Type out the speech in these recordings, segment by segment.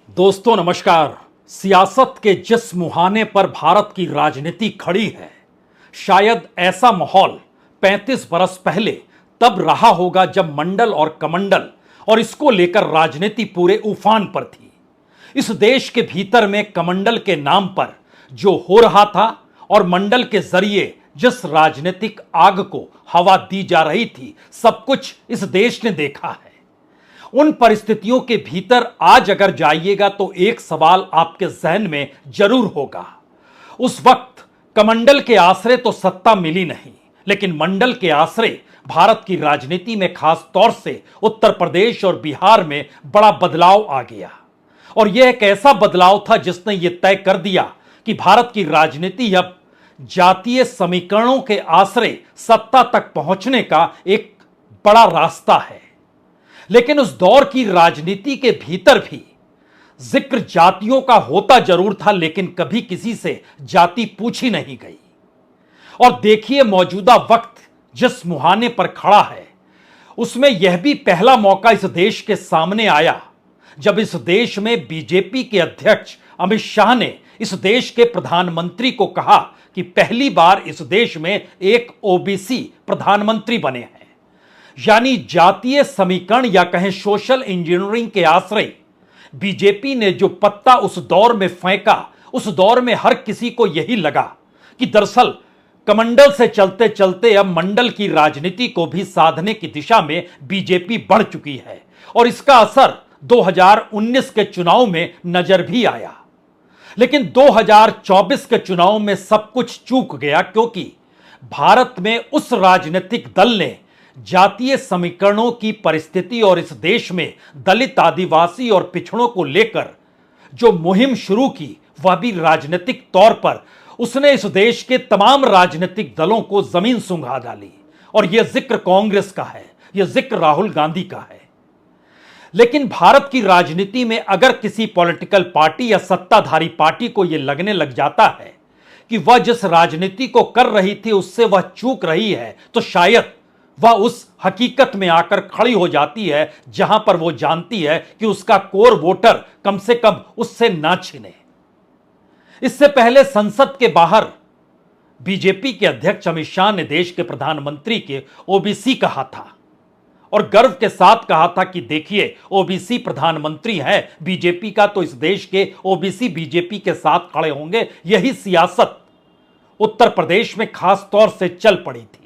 दोस्तों नमस्कार। सियासत के जिस मुहाने पर भारत की राजनीति खड़ी है, शायद ऐसा माहौल 35 बरस पहले तब रहा होगा जब मंडल और कमंडल और इसको लेकर राजनीति पूरे उफान पर थी। इस देश के भीतर में कमंडल के नाम पर जो हो रहा था और मंडल के जरिए जिस राजनीतिक आग को हवा दी जा रही थी, सब कुछ इस देश ने देखा है। उन परिस्थितियों के भीतर आज अगर जाइएगा तो एक सवाल आपके जहन में जरूर होगा। उस वक्त कमंडल के आश्रय तो सत्ता मिली नहीं, लेकिन मंडल के आश्रय भारत की राजनीति में खास तौर से उत्तर प्रदेश और बिहार में बड़ा बदलाव आ गया। और यह एक ऐसा बदलाव था जिसने यह तय कर दिया कि भारत की राजनीति अब जातीय समीकरणों के आश्रय सत्ता तक पहुंचने का एक बड़ा रास्ता है। लेकिन उस दौर की राजनीति के भीतर भी जिक्र जातियों का होता जरूर था, लेकिन कभी किसी से जाति पूछी नहीं गई। और देखिए, मौजूदा वक्त जिस मुहाने पर खड़ा है, उसमें यह भी पहला मौका इस देश के सामने आया जब इस देश में बीजेपी के अध्यक्ष अमित शाह ने इस देश के प्रधानमंत्री को कहा कि पहली बार इस देश में एक ओबीसी प्रधानमंत्री बने हैं। यानी जातीय समीकरण या कहें सोशल इंजीनियरिंग के आश्रय बीजेपी ने जो पत्ता उस दौर में फेंका, उस दौर में हर किसी को यही लगा कि दरअसल कमंडल से चलते चलते अब मंडल की राजनीति को भी साधने की दिशा में बीजेपी बढ़ चुकी है। और इसका असर 2019 के चुनाव में नजर भी आया। लेकिन 2024 के चुनाव में सब कुछ चूक गया, क्योंकि भारत में उस राजनीतिक दल ने जातीय समीकरणों की परिस्थिति और इस देश में दलित, आदिवासी और पिछड़ों को लेकर जो मुहिम शुरू की, वह भी राजनीतिक तौर पर उसने इस देश के तमाम राजनीतिक दलों को जमीन सुंघा डाली। और यह जिक्र कांग्रेस का है, यह जिक्र राहुल गांधी का है। लेकिन भारत की राजनीति में अगर किसी पॉलिटिकल पार्टी या सत्ताधारी पार्टी को यह लगने लग जाता है कि वह जिस राजनीति को कर रही थी उससे वह चूक रही है, तो शायद वह उस हकीकत में आकर खड़ी हो जाती है जहां पर वो जानती है कि उसका कोर वोटर कम से कम उससे ना छिने। इससे पहले संसद के बाहर बीजेपी के अध्यक्ष अमित शाह ने देश के प्रधानमंत्री के ओबीसी कहा था और गर्व के साथ कहा था कि देखिए, ओबीसी प्रधानमंत्री है बीजेपी का, तो इस देश के ओबीसी बीजेपी के साथ खड़े होंगे। यही सियासत उत्तर प्रदेश में खास तौर से चल पड़ी थी।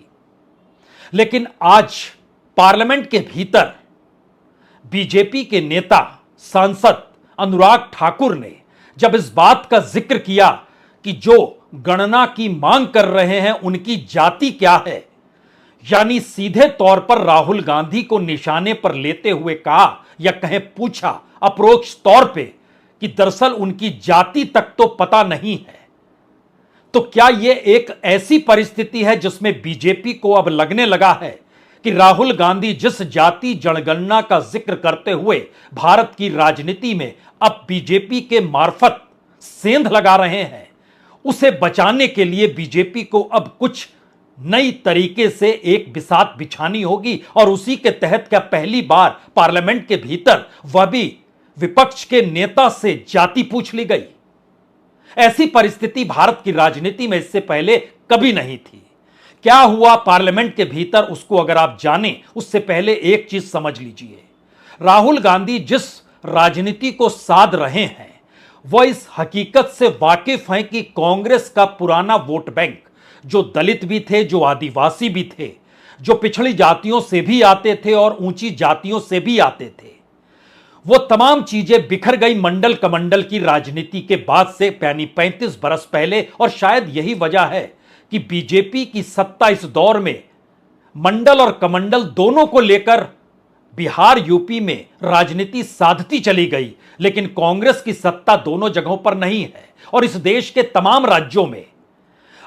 लेकिन आज पार्लियामेंट के भीतर बीजेपी के नेता सांसद अनुराग ठाकुर ने जब इस बात का जिक्र किया कि जो गणना की मांग कर रहे हैं उनकी जाति क्या है, यानी सीधे तौर पर राहुल गांधी को निशाने पर लेते हुए कहा या कहें पूछा अप्रोक्ष तौर पे कि दरअसल उनकी जाति तक तो पता नहीं है, तो क्या यह एक ऐसी परिस्थिति है जिसमें बीजेपी को अब लगने लगा है कि राहुल गांधी जिस जाति जनगणना का जिक्र करते हुए भारत की राजनीति में अब बीजेपी के मार्फत सेंध लगा रहे हैं, उसे बचाने के लिए बीजेपी को अब कुछ नई तरीके से एक बिसात बिछानी होगी। और उसी के तहत क्या पहली बार पार्लियामेंट के भीतर वह भी विपक्ष के नेता से जाति पूछ ली गई। ऐसी परिस्थिति भारत की राजनीति में इससे पहले कभी नहीं थी। क्या हुआ पार्लियामेंट के भीतर, उसको अगर आप जानें उससे पहले एक चीज समझ लीजिए। राहुल गांधी जिस राजनीति को साध रहे हैं वह इस हकीकत से वाकिफ हैं कि कांग्रेस का पुराना वोट बैंक, जो दलित भी थे, जो आदिवासी भी थे, जो पिछड़ी जातियों से भी आते थे और ऊंची जातियों से भी आते थे, वो तमाम चीजें बिखर गई मंडल कमंडल की राजनीति के बाद से, यानी 35 बरस पहले। और शायद यही वजह है कि बीजेपी की सत्ता इस दौर में मंडल और कमंडल दोनों को लेकर बिहार यूपी में राजनीति साधती चली गई, लेकिन कांग्रेस की सत्ता दोनों जगहों पर नहीं है। और इस देश के तमाम राज्यों में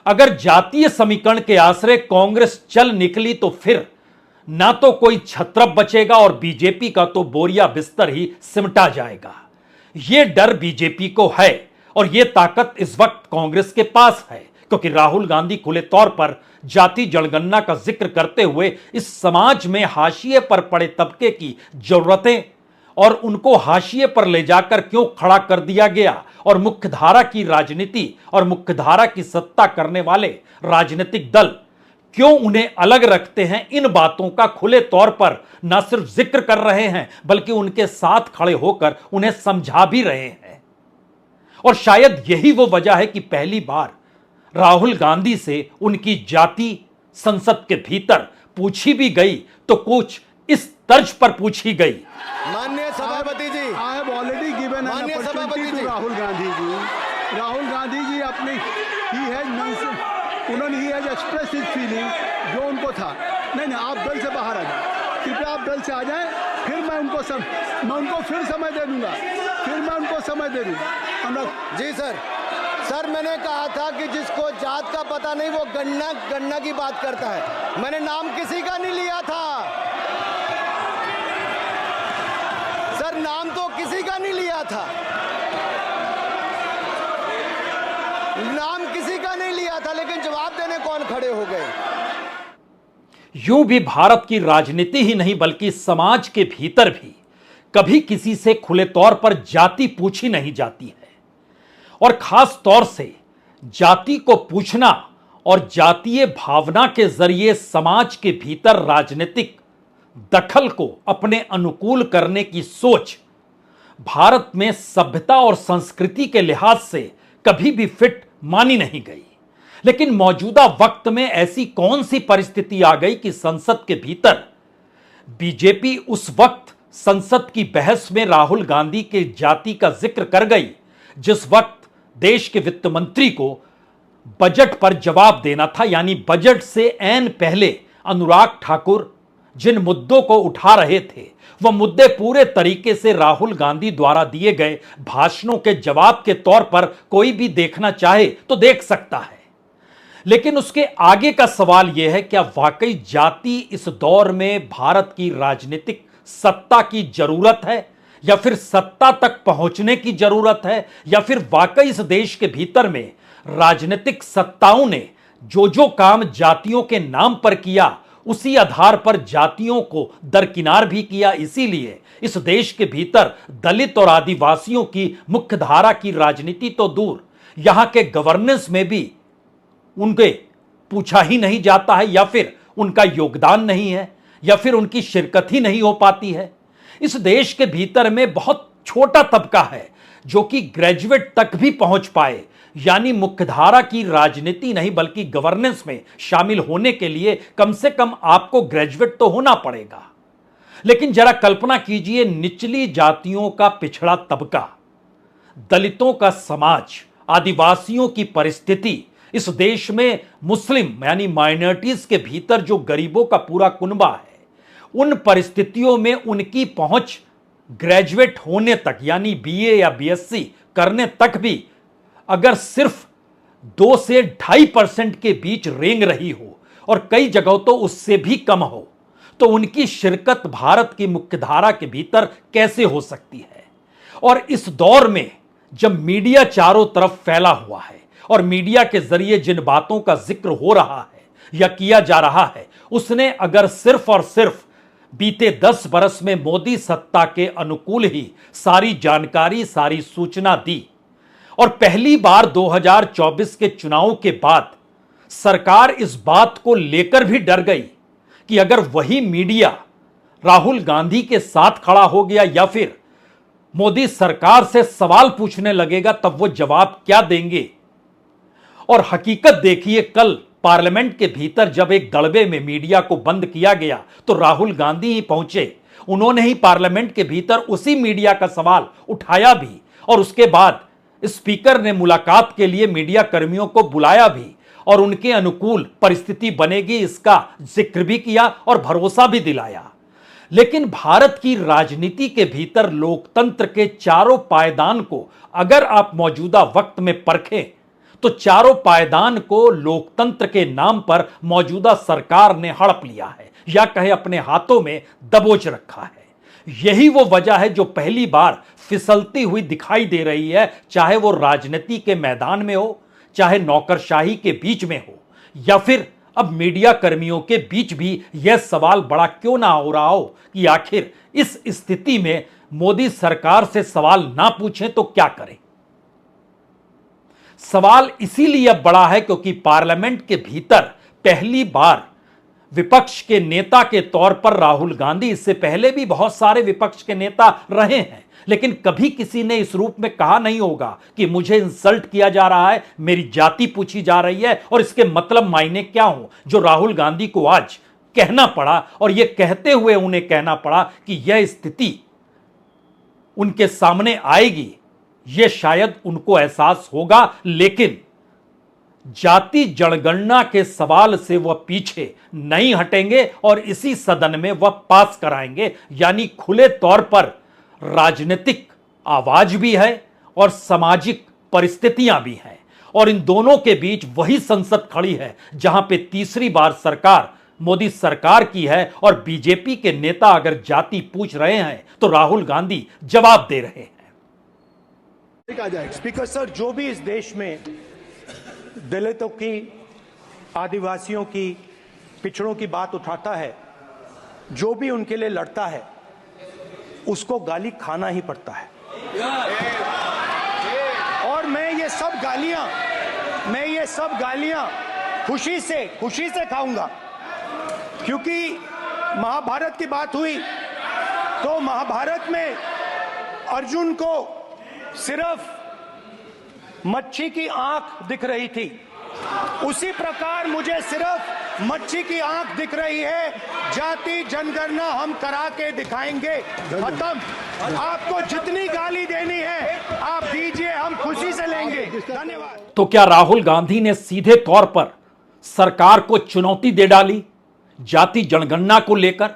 अगर जातीय समीकरण के आश्रय कांग्रेस चल निकली तो फिर ना तो कोई छत्रप बचेगा और बीजेपी का तो बोरिया बिस्तर ही सिमटा जाएगा। यह डर बीजेपी को है और यह ताकत इस वक्त कांग्रेस के पास है, क्योंकि राहुल गांधी खुले तौर पर जाति जनगणना का जिक्र करते हुए इस समाज में हाशिए पर पड़े तबके की जरूरतें और उनको हाशिए पर ले जाकर क्यों खड़ा कर दिया गया और मुख्यधारा की राजनीति और मुख्यधारा की सत्ता करने वाले राजनीतिक दल क्यों उन्हें अलग रखते हैं, इन बातों का खुले तौर पर न सिर्फ जिक्र कर रहे हैं बल्कि उनके साथ खड़े होकर उन्हें समझा भी रहे हैं। और शायद यही वो वजह है कि पहली बार राहुल गांधी से उनकी जाति संसद के भीतर पूछी भी गई तो कुछ इस तर्ज पर पूछी गई। माननीय सभापति ji, I have already given an opportunity to Rahul Gandhi ji. Rahul Gandhi ji अपनी उन्होंने ही हैज एक्सप्रेस हिज फीलिंग जो उनको था। नहीं आप दल से बाहर आ जाए, कृपया आप दल से आ जाएं, फिर मैं उनको फिर समय दे दूंगा, जी सर मैंने कहा था कि जिसको जात का पता नहीं वो गन्ना की बात करता है। मैंने नाम किसी का नहीं लिया था सर, नाम तो किसी का नहीं लिया था, लेकिन जवाब देने कौन खड़े हो गए। यूं भी भारत की राजनीति ही नहीं बल्कि समाज के भीतर भी कभी किसी से खुले तौर पर जाति पूछी नहीं जाती है, और खास तौर से जाति को पूछना और जातीय भावना के जरिए समाज के भीतर राजनीतिक दखल को अपने अनुकूल करने की सोच भारत में सभ्यता और संस्कृति के लिहाज से कभी भी फिट मानी नहीं गई। लेकिन मौजूदा वक्त में ऐसी कौन सी परिस्थिति आ गई कि संसद के भीतर बीजेपी उस वक्त संसद की बहस में राहुल गांधी के जाति का जिक्र कर गई जिस वक्त देश के वित्त मंत्री को बजट पर जवाब देना था, यानी बजट से ऐन पहले अनुराग ठाकुर जिन मुद्दों को उठा रहे थे वह मुद्दे पूरे तरीके से राहुल गांधी द्वारा दिए गए भाषणों के जवाब के तौर पर कोई भी देखना चाहे तो देख सकता है। लेकिन उसके आगे का सवाल यह है, क्या वाकई जाति इस दौर में भारत की राजनीतिक सत्ता की जरूरत है, या फिर सत्ता तक पहुंचने की जरूरत है, या फिर वाकई इस देश के भीतर में राजनीतिक सत्ताओं ने जो काम जातियों के नाम पर किया उसी आधार पर जातियों को दरकिनार भी किया। इसीलिए इस देश के भीतर दलित और आदिवासियों की मुख्यधारा की राजनीति तो दूर, यहां के गवर्नेंस में भी उनके पूछा ही नहीं जाता है, या फिर उनका योगदान नहीं है, या फिर उनकी शिरकत ही नहीं हो पाती है। इस देश के भीतर में बहुत छोटा तबका है जो कि ग्रेजुएट तक भी पहुंच पाए, यानी मुख्यधारा की राजनीति नहीं बल्कि गवर्नेंस में शामिल होने के लिए कम से कम आपको ग्रेजुएट तो होना पड़ेगा। लेकिन जरा कल्पना कीजिए, निचली जातियों का पिछड़ा तबका, दलितों का समाज, आदिवासियों की परिस्थिति, इस देश में मुस्लिम यानी माइनॉरिटीज के भीतर जो गरीबों का पूरा कुनबा है, उन परिस्थितियों में उनकी पहुंच ग्रेजुएट होने तक यानी बीए या बीएससी करने तक भी अगर सिर्फ 2 से 2.5% के बीच रेंग रही हो और कई जगहों तो उससे भी कम हो, तो उनकी शिरकत भारत की मुख्यधारा के भीतर कैसे हो सकती है। और इस दौर में जब मीडिया चारों तरफ फैला हुआ है और मीडिया के जरिए जिन बातों का जिक्र हो रहा है या किया जा रहा है, उसने अगर सिर्फ और सिर्फ बीते 10 बरस में मोदी सत्ता के अनुकूल ही सारी जानकारी, सारी सूचना दी, और पहली बार 2024 के चुनाव के बाद सरकार इस बात को लेकर भी डर गई कि अगर वही मीडिया राहुल गांधी के साथ खड़ा हो गया या फिर मोदी सरकार से सवाल पूछने लगेगा तब वो जवाब क्या देंगे। और हकीकत देखिए, कल पार्लियामेंट के भीतर जब एक गड़बे में मीडिया को बंद किया गया तो राहुल गांधी ही पहुंचे, उन्होंने ही पार्लियामेंट के भीतर उसी मीडिया का सवाल उठाया भी, और उसके बाद स्पीकर ने मुलाकात के लिए मीडिया कर्मियों को बुलाया भी और उनके अनुकूल परिस्थिति बनेगी इसका जिक्र भी किया और भरोसा भी दिलाया। लेकिन भारत की राजनीति के भीतर लोकतंत्र के चारों पायदान को अगर आप मौजूदा वक्त में परखें तो चारों पायदान को लोकतंत्र के नाम पर मौजूदा सरकार ने हड़प लिया है या कहे अपने हाथों में दबोच रखा है। यही वो वजह है जो पहली बार फिसलती हुई दिखाई दे रही है, चाहे वो राजनीति के मैदान में हो, चाहे नौकरशाही के बीच में हो, या फिर अब मीडिया कर्मियों के बीच भी यह सवाल बड़ा क्यों ना हो रहा हो कि आखिर इस स्थिति में मोदी सरकार से सवाल ना पूछें तो क्या करें? सवाल इसीलिए अब बड़ा है क्योंकि पार्लियामेंट के भीतर पहली बार विपक्ष के नेता के तौर पर राहुल गांधी, इससे पहले भी बहुत सारे विपक्ष के नेता रहे हैं, लेकिन कभी किसी ने इस रूप में कहा नहीं होगा कि मुझे इंसल्ट किया जा रहा है, मेरी जाति पूछी जा रही है और इसके मतलब मायने क्या हो, जो राहुल गांधी को आज कहना पड़ा। और यह कहते हुए उन्हें कहना पड़ा कि यह स्थिति उनके सामने आएगी, यह शायद उनको एहसास होगा, लेकिन जाति जनगणना के सवाल से वह पीछे नहीं हटेंगे और इसी सदन में वह पास कराएंगे। यानी खुले तौर पर राजनीतिक आवाज भी है और सामाजिक परिस्थितियां भी हैं, और इन दोनों के बीच वही संसद खड़ी है जहां पे तीसरी बार सरकार मोदी सरकार की है और बीजेपी के नेता अगर जाति पूछ रहे हैं तो राहुल गांधी जवाब दे रहे हैं। स्पीकर सर, जो भी इस देश में दलितों की, आदिवासियों की, पिछड़ों की बात उठाता है, जो भी उनके लिए लड़ता है, उसको गाली खाना ही पड़ता है। और मैं ये सब गालियां खुशी से खाऊंगा, क्योंकि महाभारत की बात हुई तो महाभारत में अर्जुन को सिर्फ मच्छी की आंख दिख रही थी, उसी प्रकार मुझे सिर्फ मच्छी की आंख दिख रही है। जाति जनगणना हम करा के दिखाएंगे, खत्म। आपको जितनी गाली देनी है आप दीजिए, हम खुशी से लेंगे। धन्यवाद। तो क्या राहुल गांधी ने सीधे तौर पर सरकार को चुनौती दे डाली जाति जनगणना को लेकर,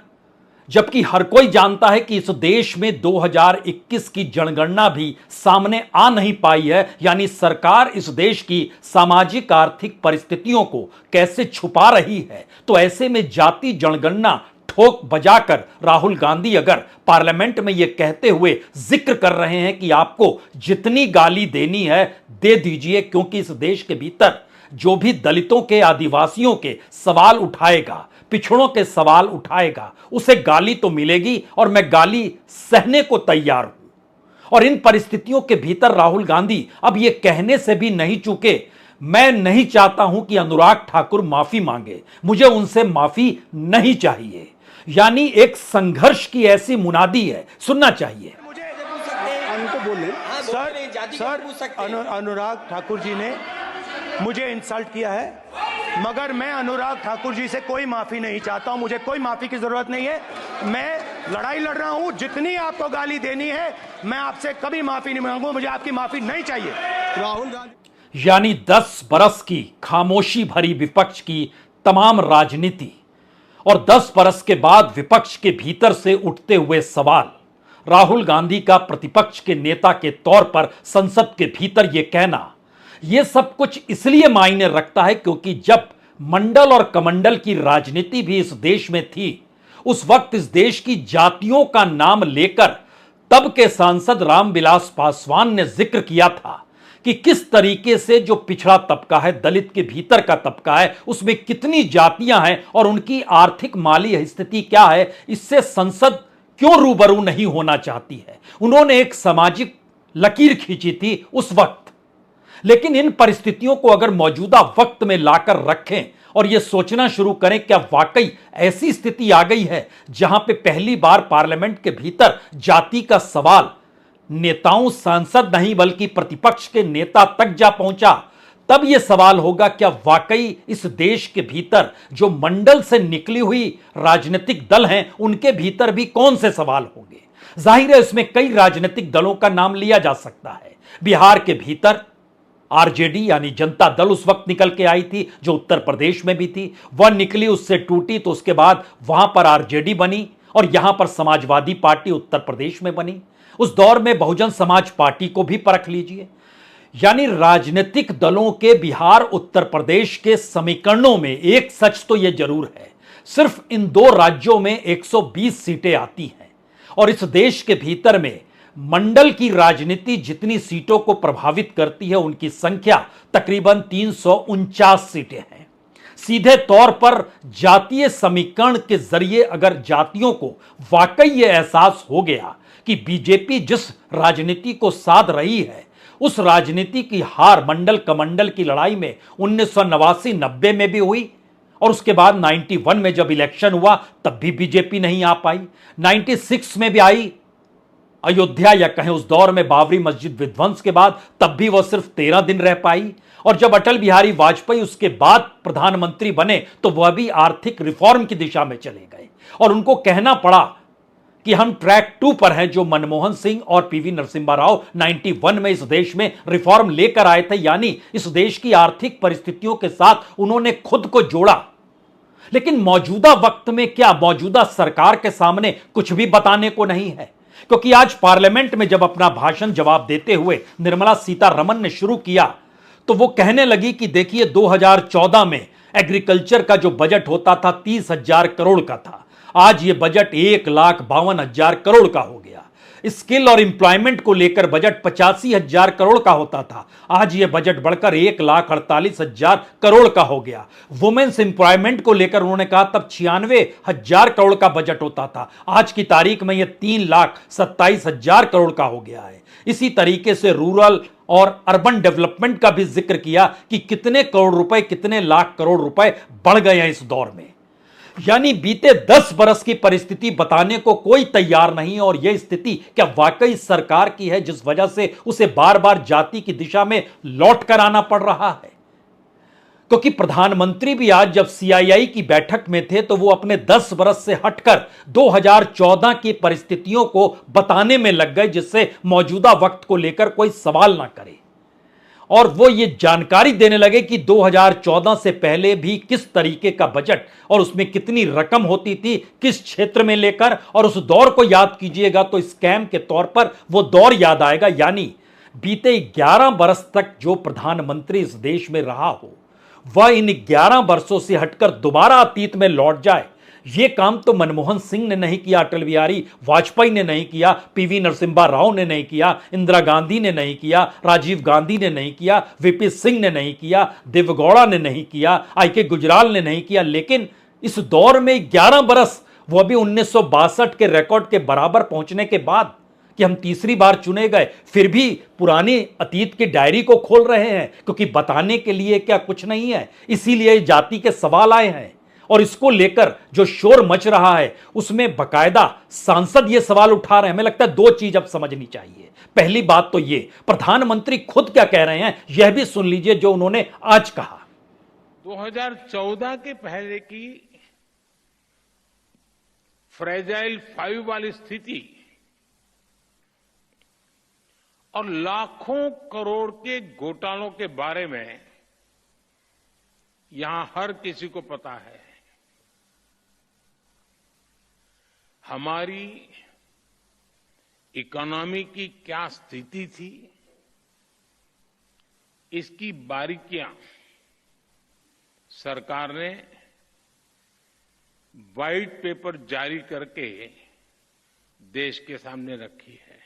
जबकि हर कोई जानता है कि इस देश में 2021 की जनगणना भी सामने आ नहीं पाई है। यानी सरकार इस देश की सामाजिक आर्थिक परिस्थितियों को कैसे छुपा रही है। तो ऐसे में जाति जनगणना ठोक बजाकर राहुल गांधी अगर पार्लियामेंट में यह कहते हुए जिक्र कर रहे हैं कि आपको जितनी गाली देनी है दे दीजिए, क्योंकि इस देश के भीतर जो भी दलितों के, आदिवासियों के सवाल उठाएगा, पिछड़ों के सवाल उठाएगा, उसे गाली तो मिलेगी और मैं गाली सहने को तैयार हूं। और इन परिस्थितियों के भीतर राहुल गांधी अब यह कहने से भी नहीं चूके, मैं नहीं चाहता हूं कि अनुराग ठाकुर माफी मांगे, मुझे उनसे माफी नहीं चाहिए। यानी एक संघर्ष की ऐसी मुनादी है, सुनना चाहिए। अनुराग ठाकुर जी ने मुझे इंसल्ट किया है, मगर मैं अनुराग ठाकुर जी से कोई माफी नहीं चाहता हूं, मुझे कोई माफी की जरूरत नहीं है। मैं लड़ाई लड़ रहा हूं, जितनी आपको गाली देनी है मैं आपसे कभी माफी नहीं मांगूंगा, मुझे आपकी माफी नहीं चाहिए। राहुल गांधी यानी 10 बरस की खामोशी भरी विपक्ष की तमाम राजनीति और 10 बरस के बाद विपक्ष के भीतर से उठते हुए सवाल, राहुल गांधी का प्रतिपक्ष के नेता के तौर पर संसद के भीतर यह कहना, यह सब कुछ इसलिए मायने रखता है क्योंकि जब मंडल और कमंडल की राजनीति भी इस देश में थी, उस वक्त इस देश की जातियों का नाम लेकर तब के सांसद रामविलास पासवान ने जिक्र किया था कि किस तरीके से जो पिछड़ा तबका है, दलित के भीतर का तबका है, उसमें कितनी जातियां हैं और उनकी आर्थिक माली स्थिति क्या है, इससे संसद क्यों रूबरू नहीं होना चाहती है। उन्होंने एक सामाजिक लकीर खींची थी उस वक्त। लेकिन इन परिस्थितियों को अगर मौजूदा वक्त में लाकर रखें और यह सोचना शुरू करें क्या वाकई ऐसी स्थिति आ गई है जहां पे पहली बार पार्लियामेंट के भीतर जाति का सवाल नेताओं, सांसद नहीं बल्कि प्रतिपक्ष के नेता तक जा पहुंचा, तब यह सवाल होगा क्या वाकई इस देश के भीतर जो मंडल से निकली हुई राजनीतिक दल हैं उनके भीतर भी कौन से सवाल होंगे। जाहिर है इसमें कई राजनीतिक दलों का नाम लिया जा सकता है। बिहार के भीतर आरजेडी यानी जनता दल उस वक्त निकल के आई थी, जो उत्तर प्रदेश में भी थी, वह निकली, उससे टूटी, तो उसके बाद वहां पर आरजेडी बनी और यहां पर समाजवादी पार्टी उत्तर प्रदेश में बनी। उस दौर में बहुजन समाज पार्टी को भी परख लीजिए। यानी राजनीतिक दलों के बिहार उत्तर प्रदेश के समीकरणों में एक सच तो यह जरूर है, सिर्फ इन 2 राज्यों में 120 सीटें आती हैं और इस देश के भीतर में मंडल की राजनीति जितनी सीटों को प्रभावित करती है उनकी संख्या तकरीबन 349 सीटें हैं। सीधे तौर पर जातीय समीकरण के जरिए अगर जातियों को वाकई यह एहसास हो गया कि कि बीजेपी जिस राजनीति को साध रही है, उस राजनीति की हार मंडल कमंडल की लड़ाई में 1989-90 में भी हुई, और उसके बाद 91 में जब इलेक्शन हुआ तब भी बीजेपी नहीं आ पाई। 96 में भी आई अयोध्या, या कहें उस दौर में बाबरी मस्जिद विध्वंस के बाद, तब भी वह सिर्फ 13 दिन रह पाई। और जब अटल बिहारी वाजपेयी उसके बाद प्रधानमंत्री बने तो वह भी आर्थिक रिफॉर्म की दिशा में चले गए, और उनको कहना पड़ा कि हम ट्रैक 2 पर हैं, जो मनमोहन सिंह और पीवी नरसिम्हा राव 91 में इस देश में रिफॉर्म लेकर आए थे, यानी इस देश की आर्थिक परिस्थितियों के साथ उन्होंने खुद को जोड़ा। लेकिन मौजूदा वक्त में क्या मौजूदा सरकार के सामने कुछ भी बताने को नहीं है? क्योंकि आज पार्लियामेंट में जब अपना भाषण जवाब देते हुए निर्मला सीतारमण ने शुरू किया तो वो कहने लगी कि देखिए 2014 में एग्रीकल्चर का जो बजट होता था 30,000 करोड़ का था, आज ये बजट 1,52,000 करोड़ का हो गया। स्किल और एम्प्लॉयमेंट को लेकर बजट 85,000 करोड़ का होता था, आज यह बजट बढ़कर 1,48,000 करोड़ का हो गया। वुमेन्स एम्प्लॉयमेंट को लेकर उन्होंने कहा तब 96,000 करोड़ का बजट होता था, आज की तारीख में यह 3,27,000 करोड़ का हो गया है। इसी तरीके से रूरल और अर्बन डेवलपमेंट का भी जिक्र किया कि कितने करोड़ रुपए, कितने लाख करोड़ रुपए बढ़ गए हैं इस दौर में। यानी बीते 10 बरस की परिस्थिति बताने को कोई तैयार नहीं, और यह स्थिति क्या वाकई सरकार की है जिस वजह से उसे बार बार जाति की दिशा में लौट कर आना पड़ रहा है? क्योंकि प्रधानमंत्री भी आज जब सीआईआई की बैठक में थे तो वो अपने 10 बरस से हटकर 2014 की परिस्थितियों को बताने में लग गए, जिससे मौजूदा वक्त को लेकर कोई सवाल ना करे। और वो ये जानकारी देने लगे कि 2014 से पहले भी किस तरीके का बजट और उसमें कितनी रकम होती थी, किस क्षेत्र में लेकर, और उस दौर को याद कीजिएगा तो स्कैम के तौर पर वो दौर याद आएगा। यानी बीते 11 बरस तक जो प्रधानमंत्री इस देश में रहा हो, वह इन 11 वर्षों से हटकर दोबारा अतीत में लौट जाए, यह काम तो मनमोहन सिंह ने नहीं किया, अटल बिहारी वाजपेयी ने नहीं किया, पीवी नरसिम्हा राव ने नहीं किया, इंदिरा गांधी ने नहीं किया, राजीव गांधी ने नहीं किया, वीपी सिंह ने नहीं किया, देवेगौड़ा ने नहीं किया, आईके गुजराल ने नहीं किया। लेकिन इस दौर में 11 बरस, वह भी 1962 के रिकॉर्ड के बराबर पहुंचने के बाद कि हम तीसरी बार चुने गए, फिर भी पुरानी अतीत की डायरी को खोल रहे हैं, क्योंकि बताने के लिए क्या कुछ नहीं है। इसीलिए जाति के सवाल आए हैं, और इसको लेकर जो शोर मच रहा है उसमें बकायदा सांसद ये सवाल उठा रहे हैं। हमें लगता है 2 चीज अब समझनी चाहिए। पहली बात तो ये, प्रधानमंत्री खुद क्या कह रहे हैं यह भी सुन लीजिए जो उन्होंने आज कहा। 2014 के पहले की फ्रेजाइल 5 वाली स्थिति और लाखों करोड़ के घोटालों के बारे में यहां हर किसी को पता है। हमारी इकोनॉमी की क्या स्थिति थी, इसकी बारीकियां सरकार ने व्हाइट पेपर जारी करके देश के सामने रखी है।